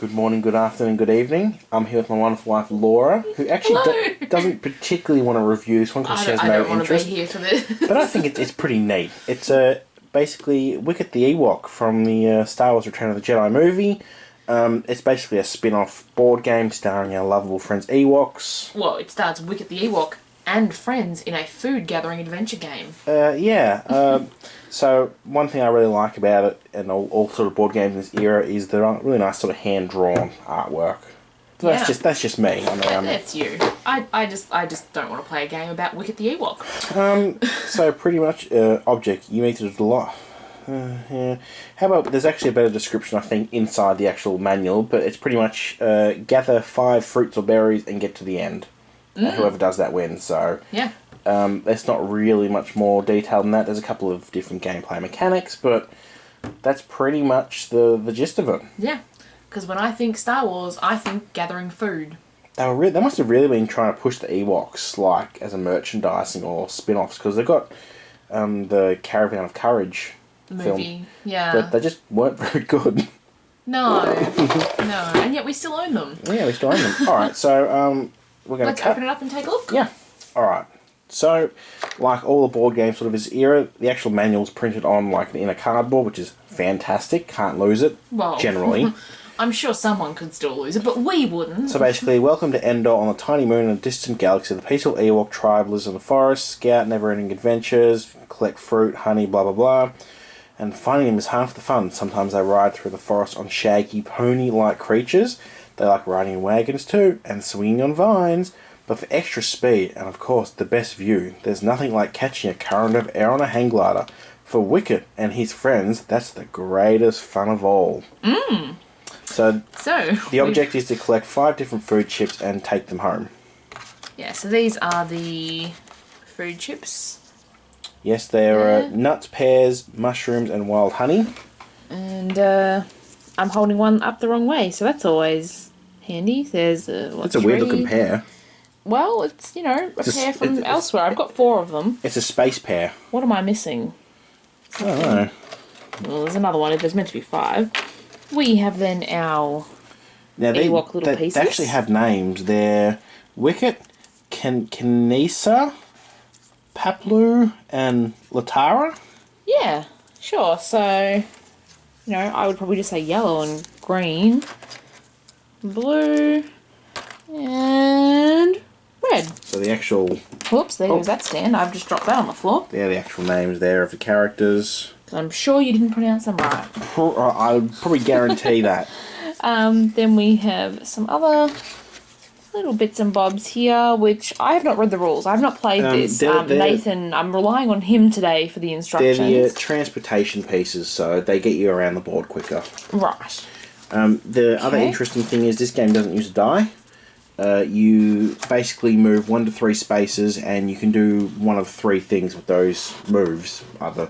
Good morning, good afternoon, good evening. I'm here with my wonderful wife, Laura, who actually doesn't particularly want to review this one because she has no I don't interest. want to be here for this. But I think it's pretty neat. It's basically Wicket the Ewok from the Star Wars Return of the Jedi movie. It's basically a spin-off board game starring our lovable friends Ewoks. Well, it starts Wicket the Ewok and friends in a food gathering adventure game. So one thing I really like about it, and all sort of board games in this era, is the really nice sort of hand-drawn artwork. But Yeah. that's just me. That's you. I just don't want to play a game about Wicket the Ewok. So pretty much, object, you need to do a lot. Yeah. How about, there's actually a better description, I think, inside the actual manual, but it's pretty much gather 5 fruits or berries and get to the end. Whoever does that wins, so... Yeah. There's not really much more detail than that. There's a couple of different gameplay mechanics, but that's pretty much the gist of it. Yeah. Because when I think Star Wars, I think gathering food. They must have really been trying to push the Ewoks, like, as a merchandising or spin-offs, because they've got the Caravan of Courage Movie. film. Yeah. But they just weren't very good. No. No. And yet we still own them. Yeah, we still own them. Alright, so we're going to Let's open it up and take a look. Yeah. Alright. So, like all the board games sort of this era, the actual manual's printed on like in a cardboard, which is fantastic. Can't lose it, Well, generally. I'm sure someone could still lose it, but we wouldn't. So basically, welcome to Endor on a tiny moon in a distant galaxy. The peaceful Ewok tribe lives in the forest, scout never-ending adventures, collect fruit, honey, blah blah blah. And finding them is half the fun. Sometimes they ride through the forest on shaggy pony-like creatures. They like riding in wagons too, and swinging on vines. But for extra speed, and of course the best view, there's nothing like catching a current of air on a hang glider. For Wicket and his friends, that's the greatest fun of all. So the object is to collect 5 different food chips and take them home. Yeah, so these are the food chips. Yes, there are nuts, pears, mushrooms, and wild honey. And I'm holding one up the wrong way, so that's always handy. There's It's a weird-looking pear. Well, it's, a pear from elsewhere. I've got 4 of them. It's a space pear. What am I missing? I don't know. Well, there's another one. There's meant to be 5. We have then our Ewok little pieces. They actually have names. They're Wicket, Kinesa, Paplu, and Latara. Yeah, sure. So, I would probably just say yellow and green, blue, and red. So the actual... Whoops, there goes that stand. I've just dropped that on the floor. They're the actual names there of the characters. I'm sure you didn't pronounce them right. I would probably guarantee that. Then we have some other little bits and bobs here, which I have not read the rules. I have not played this. they're- Nathan, I'm relying on him today for the They're instructions. the transportation pieces, so they get you around the board quicker. Right. The other interesting thing is this game doesn't use a die. You basically move 1 to 3 spaces, and you can do one of 3 things with those moves. Either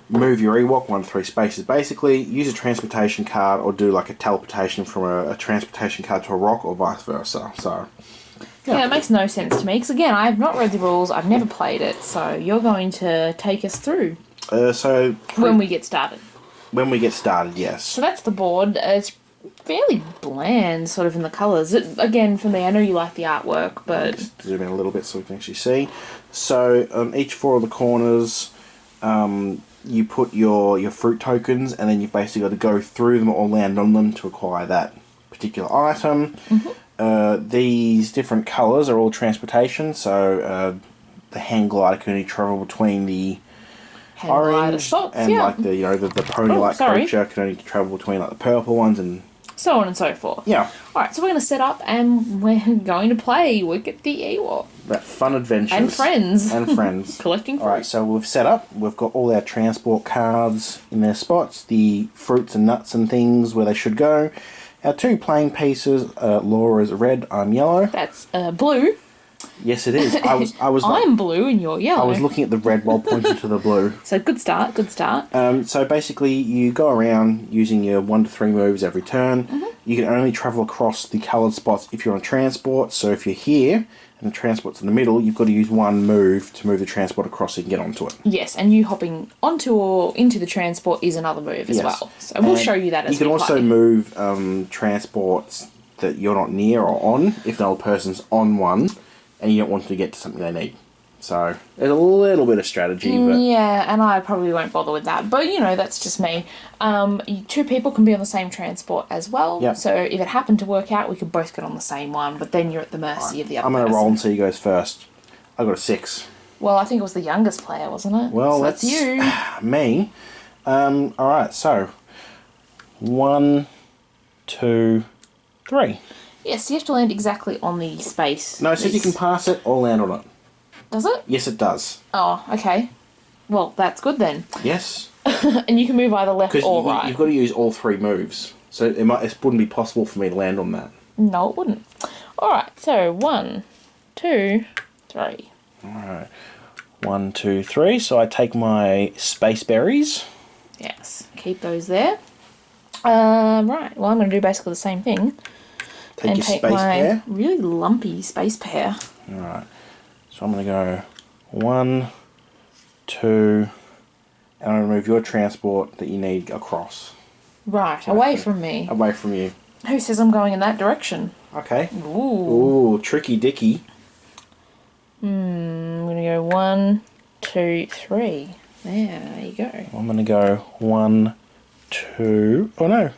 move your Ewok 1 to 3 spaces, basically, use a transportation card, or do like a teleportation from a transportation card to a rock, or vice versa. So, Yeah, it makes no sense to me, because again, I have not read the rules, I've never played it, so you're going to take us through when we get started. When we get started, yes. So that's the board. It's fairly bland, sort of, in the colours. Again, for me, I know you like the artwork, but... Just zoom in a little bit so we can actually see. So, on each 4 of the corners, you put your fruit tokens, and then you've basically got to go through them or land on them to acquire that particular item. These different colours are all transportation, so the hang glider can only travel between the orange and like the pony-like creature can only travel between like the purple ones, and so on and so forth. Yeah. Alright, so we're going to set up and we're going to play Wicket the Ewok. That fun adventures. And friends. And friends. Collecting fruit. Alright, so we've set up. We've got all our transport cards in their spots. The fruits and nuts and things where they should go. Our 2 playing pieces. Laura's red, I'm yellow. That's blue. Yes, it is. I'm blue and you're yellow. I was looking at the red while pointing to the blue. So good start. So basically, you go around using your 1 to 3 moves every turn. you can only travel across the coloured spots if you're on transport. So if you're here and the transport's in the middle, you've got to use one move to move the transport across so you can get onto it. Yes, and you hopping onto or into the transport is another move as well. So we'll show you that as we play. You can also move transports that you're not near or on if the other person's on one and you don't want to get to something they need. So there's a little bit of strategy. But yeah, and I probably won't bother with that. But, you know, that's just me. Two people can be on the same transport as well. Yep. So if it happened to work out, we could both get on the same one. But then you're at the mercy of the other I'm going to person. roll and see who goes first. I got a 6. Well, I think it was the youngest player, wasn't it? Well, so that's you. Me. Alright, so 1, 2, 3. Yes, you have to land exactly on the space. No, it says you can pass it or land on it. Does it? Yes, it does. Oh, okay. Well, that's good then. Yes. And you can move either left or right. You've got to use all 3 moves. So it wouldn't be possible for me to land on that. No, it wouldn't. Alright, so 1, 2, 3. Alright. 1, 2, 3. So I take my space berries. Yes, keep those there. Right, well, I'm going to do basically the same thing. Take space pear. Really lumpy space pear. Alright. So I'm going to go 1, 2, and I'm going to move your transport that you need across. Right, away from me. Away from you. Who says I'm going in that direction? Okay. Ooh. Ooh, tricky dicky. I'm going to go 1, 2, 3. There you go. I'm going to go 1, 2, oh no,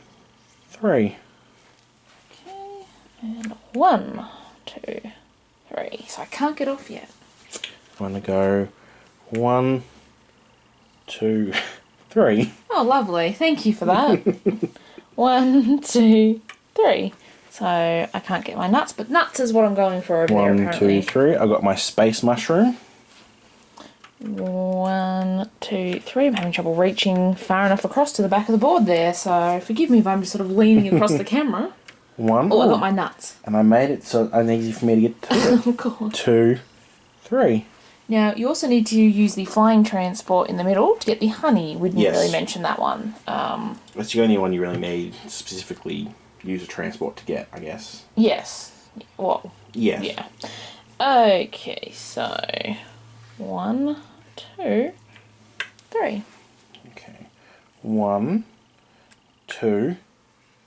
3. Okay, and 1, 2, 3. So I can't get off yet. I'm going to go 1, 2, 3. Oh, lovely. Thank you for that. 1, 2, 3. So I can't get my nuts, but nuts is what I'm going for over there, 1, apparently. 2, 3. I got my space mushroom. 1, 2, 3. I'm having trouble reaching far enough across to the back of the board there, so forgive me if I'm sort of leaning across the camera. 1. Oh, I got my nuts. And I made it so it's easy for me to get to it. Oh, God. 2, 3. Now, you also need to use the flying transport in the middle to get the honey. We didn't Yes. really mention that one. That's the only one you really need, specifically use a transport to get, I guess. Yes. Well, Yes. yeah. Okay, so 1, 2, 3. Okay. 1, 2,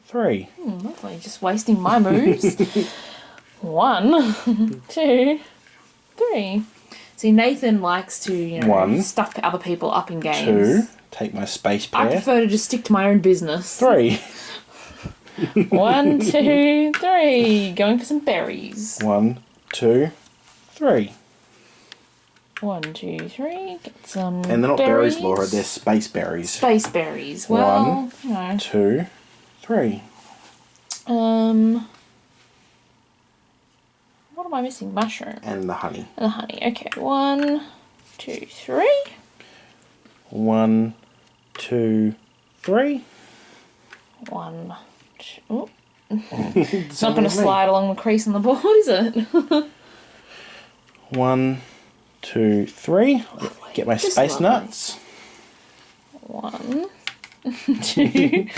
3. Lovely. Just wasting my moves. 1, 2, 3. See, Nathan likes to, you know, 1, stuff other people up in games. 2. Take my space I pear. prefer to just stick to my own business. 3. 1, 2, 3. Going for some berries. 1, 2, 3. 1, 2, 3. Get some And they're not berries, Laura. They're space berries. Space berries. Well, 1, you know. 2, 3. What am I missing? Mushroom. And the honey. And the honey. Okay. 1, 2, 3. 1, 2, 3. 1, 2. Oh. It's not going to slide along the crease on the board, is it? 1, 2, 3. Get my Just space lovely. nuts. 1, 2.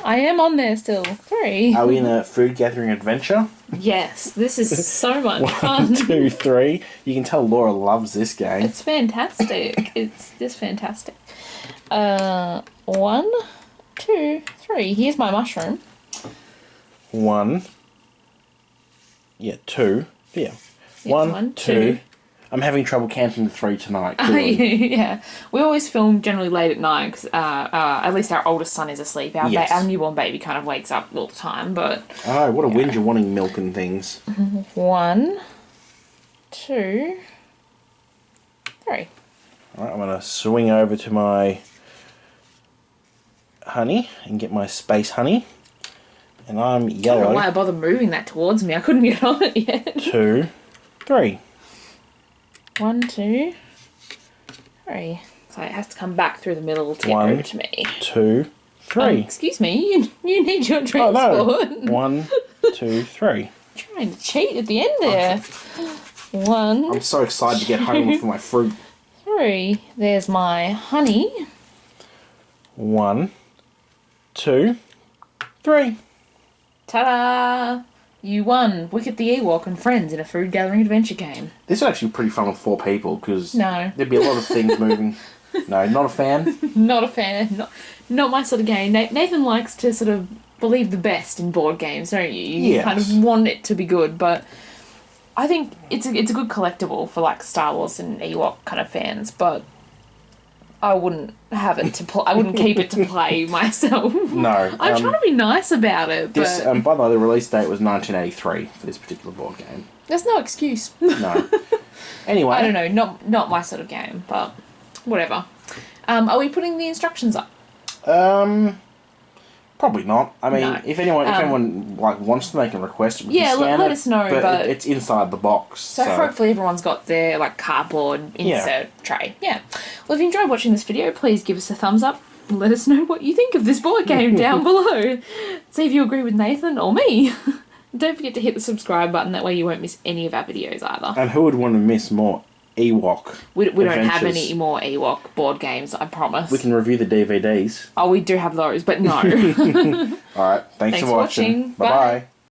I am on there still. 3. Are we in a food gathering adventure? Yes, this is so much 1, fun. 2, 3. You can tell Laura loves this game. It's fantastic. It's just fantastic. 1, 2, 3. Here's my mushroom. 1. Yeah, 2. Yeah. Yeah, 1, 2. I'm having trouble counting to 3 tonight. Clearly. Yeah, we always film generally late at night because at least our oldest son is asleep. Yes. Our newborn baby kind of wakes up all the time. But Oh, what a whinge you're wanting milk and things. 1, 2, 3. Alright, I'm going to swing over to my honey and get my space honey. And I'm I don't know why yellow. I bothered moving that towards me. I couldn't get on it yet. 2, 3. 1, 2, 3. So it has to come back through the middle to get 1, over to me. 2, 3. Excuse me, you need your Oh transport. no. 1, 2, 3. Trying to cheat at the end there. 1, I'm so excited to get home for my fruit. 3. There's my honey. 1, 2, 3. Ta-da! You won Wicket the Ewok and friends in a food gathering adventure game. This is actually pretty fun with 4 people because No. there'd be a lot of things moving. No, not a fan. Not a fan. Not my sort of game. Nathan likes to sort of believe the best in board games, don't you? You Yes. kind of want it to be good, but I think it's a good collectible for like Star Wars and Ewok kind of fans, but I wouldn't have it to play. I wouldn't keep it to play myself. No. I'm trying to be nice about it, but This, by the way, the release date was 1983 for this particular board game. there's no excuse. No. Anyway. I don't know, not my sort of game, but whatever. Are we putting the instructions up? Probably not. I mean, No. if anyone like wants to make a request, we Yeah, can scan let it, us know, but it's inside the box. So hopefully everyone's got their like cardboard insert tray. Yeah. Well, if you enjoyed watching this video, please give us a thumbs up. Let us know what you think of this board game down below. See if you agree with Nathan or me. Don't forget to hit the subscribe button. That way you won't miss any of our videos either. And who would want to miss more Ewok? We don't have adventures? any more Ewok board games, I promise. We can review the DVDs. Oh, we do have those, but no. Alright, thanks for watching. Bye-bye. Bye.